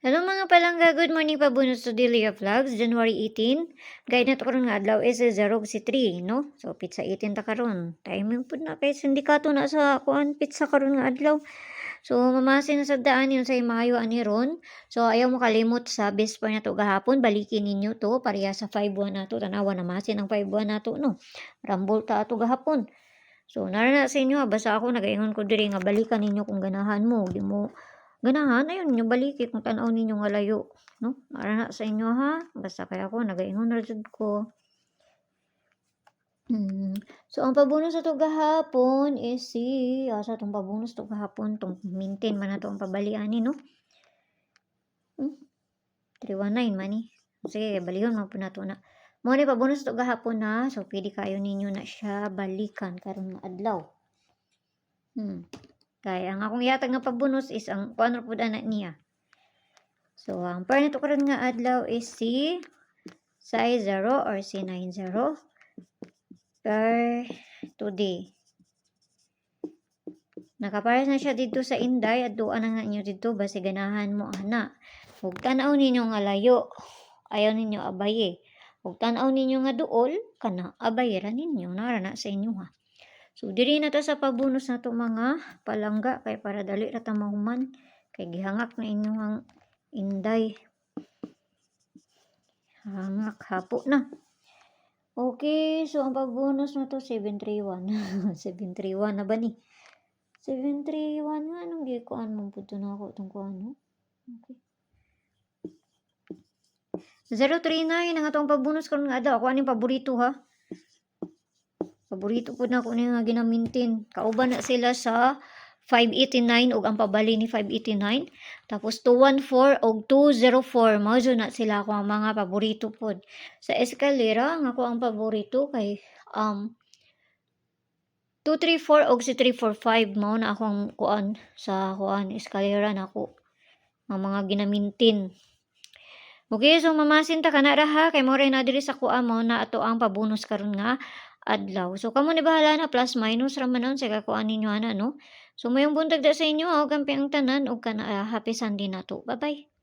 Hello mga palangga, good morning pa bunot sa Delia Vlogs, January 18. Guide na to karon nga adlaw is 0 si 3, no? So pizza 18 ta karon. Timing pud na kay sindikato na sa kuan pizza karon nga adlaw. So mamasin na sa daan yun sa Mayo ani ron. So ayaw mo kalimot sa best na to gahapon, balikin ninyo to pareha sa 5-1 nato. Tanawa na masin ang 5-1 nato, no? Rambol ta ato gahapon. So narana sa inyo, basta ako nagaingon ko diri nga balikan ninyo kung ganahan mo, di mo ganahan, ayun ninyo baliki kung tanaw ninyo nga layo, no? Narana sa inyo ha, basta kaya ako nagaingon ra jud ko. So ang pabonus sa to gahapon is asa tong pabonus to gahapon, tong maintain man nato ang pabalian ni, no? 319 man ni. Sige, balihon man po nato na. Mo ni pabonus to gahapon na, so pwede kayo ninyo na siya balikan karon nga adlaw. Kaya ang akong yatag nga pabonus is ang kuan ra pud ana niya. So ang pair nito karon nga adlaw is si size 0 or si 90 per today. Nakapares na siya dito sa Inday at doon na nga inyo dito basi ganahan mo ana. Ug tan-aw ninyo nga layo, ayaw ninyo abaye. Ug tan-aw ninyo nga duol, kana abay ra ninyo, narana sa inyo ha. So diri na ta sa pabonus na to mga palangga kay para dali ra ta mahuman kay gihangak na inyong Inday. Hangak hapo na. Okay, so ang pagbonus na to 731. 731 na ba ni? 731 nga anong gikuan mo pud na ako tong kuan no? Okay. 039 ang atong pagbonus karon nga adlaw. Ako aning paborito ha. Paborito po na ko nga ginamintin. Kauban na sila sa 589 ug ang pabali ni 589. Tapos 214 ug 204. Mao na sila ako ang mga paborito po. Sa eskalera, nga ako ang paborito kay 234 ug si 345 mao na akong kuan sa kuan eskalera nako. Ang mga ginamintin. Okay, so mamasin ta kana ra ha kay mo rin na diri sa kuan mo na ato ang pabonus karon nga adlaw. So kamo ni bahala na plus minus ra manon sa kakuan ninyo ana no. So mayong buntag da sa inyo og kampi ang tanan og kana happy Sunday nato. Bye bye.